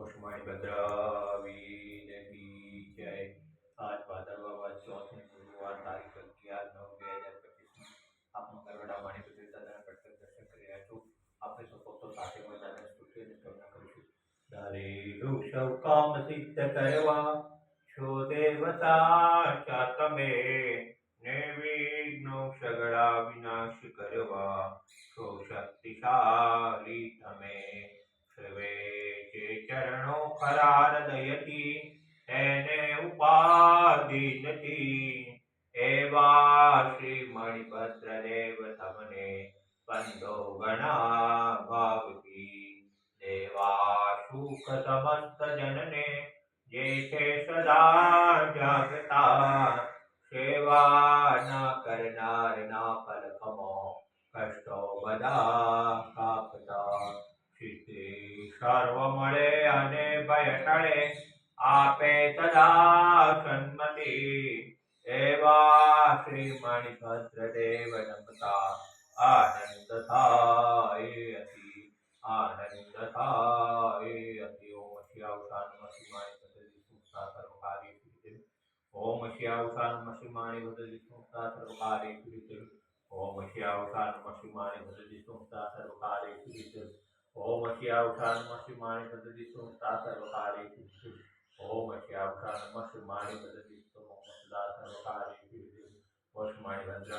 वसुमाणी भद्रावीर की जय। आज भादरवा चौथ ने गुरुवार तारीख 11/9/2025 આપનો કરોડા વાણી પત્રિકા દાદાના પ્રત્યક્ષ દર્શન કરી રહ્યા છો। આપણે સૌ ભક્તો સાથે મળી દાદાની સ્તુતિ અને કરુણા કરીશું। ધારેલું સૌ કામ સિદ્ધ કરવા છો દેવતા તમે, નિર્વિઘ્નો સગળા વિનાશ કરવા છો શક્તિશાળી તમે। સર્વે જે ચરણો ખરા હૃદયથી તેને ઉપાધિ નથી, એવા શ્રી મણિભદ્ર દેવ તમને બંધો ગણા ભાવથી। દેવા સુખ સમસ્ત જનને જે છે સદા જાગતા, સેવા ના કરનાર ના પલખમો કષ્ટો બધા કાપતા। સિદ્ધિ સર્વ મળે અને ભય ટળે, આપે સદા સન્મતિ, એવા શ્રી મણિભદ્ર દેવ નમતા આનંદ થાય અતિ, આનંદ થાય અતિ। ઓમ શ્યાવસાન મસીમાણી પદ્ધતિ સુખતા સર્વકારી સિદ્ધિ, ઓમ શ્યાવસાન મસીમાણી પદ્ધતિ સુખતા સર્વકારી સિદ્ધિ, ઓમ શ્યાવસાન મસીમાણી પદ્ધતિ સુખતા સર્વકારી સિદ્ધિ, ઓમ શ્યાવસાન મસીમાણી પદ્ધતિ સુખતા સર્વકારી સિદ્ધિ, ઓમ શ્યાવસાન મસીમાણી પદ્ધતિ સુખતા સર્વકારી સિદ્ધિ। વસુમાણી ભદ્ર